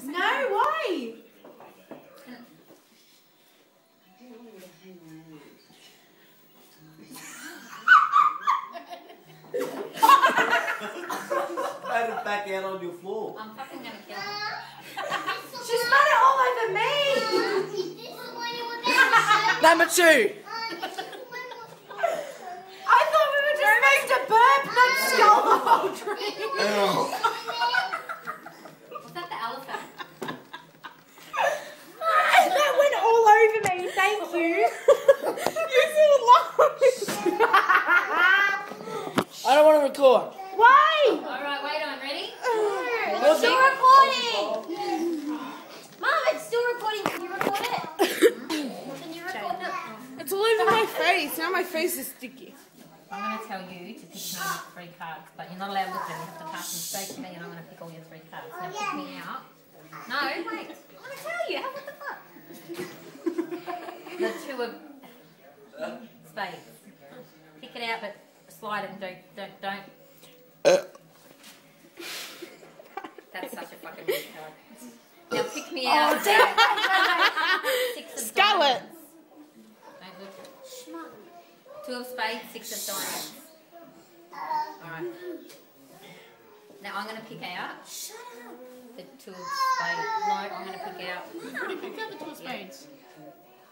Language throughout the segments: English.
No, why? Spat it back out on your floor. I'm fucking gonna kill her. She spat it all over me. Number 2. I thought we were just supposed to burp, not skull the whole drink. Was that the elephant? That went all over me. Thank you. You're so long. I don't want to record. Why? Alright, wait on, ready? It's still recording. Mom, it's still recording. Can you record it? Can you record it? It's all over my face. Now my face is sticky. I'm going to tell you to pick me 3 cards, but you're not allowed to look at them. You have to pass them straight to me and I'm going to pick all your 3 cards. Now pick me out. No, wait. I'm going to tell you. What the fuck? The 2 of spades. Pick it out, but slide it and don't. That's such a fucking weird card. Now pick me out. 6 of Scarlet. diamonds. Don't look. 2 of spades, 6 of diamonds. Alright. Now I'm going to pick out the 2 of spades. No, I'm going to pick out. Already picked out the 2 of spades.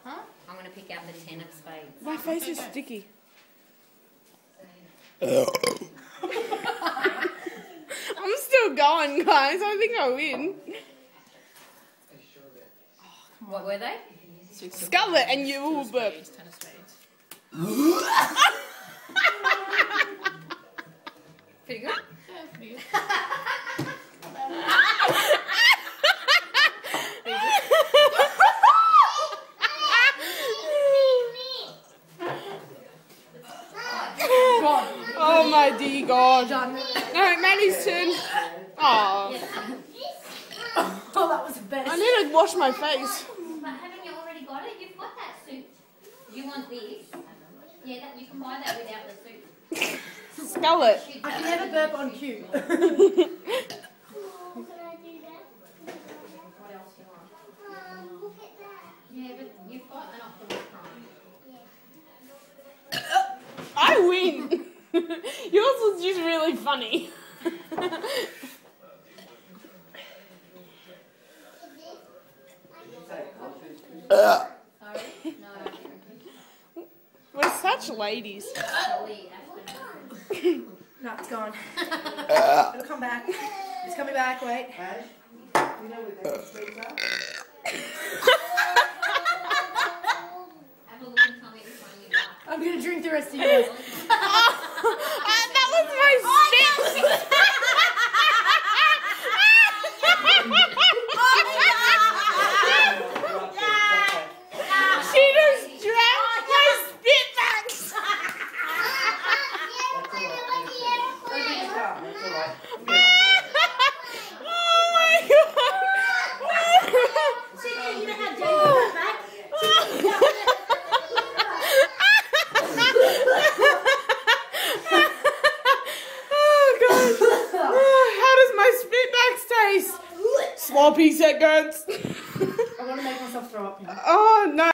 Huh? I'm going to pick out the 10 of spades. My face is sticky. I'm still going, guys. I think I win. What were they? Scarlet and you will burp. 10 of spades. Pretty good? Yeah, pretty good. Oh my dear God. No, Maddie's turn. Oh. Oh, that was the best. I need to wash my face. But haven't you already got it? You've got that suit. You want this? Yeah, that you can buy that without the suit. Scarlet. I can never burp on cue. What else do you want? Yeah, but you've got an optimal crime. I win. Yours was just really funny. Sorry? No. We're such ladies. Sorry, No, it's gone. It'll come back. It's coming back, wait. You know where that sweets are? Have a look and tell me which one you like. I'm going to drink the rest of yours. That was my spit. She just drank my spit back. That's alright. Oh my God. You know how Jane got back? Sloppy seconds. I want to make myself throw up now. Oh no,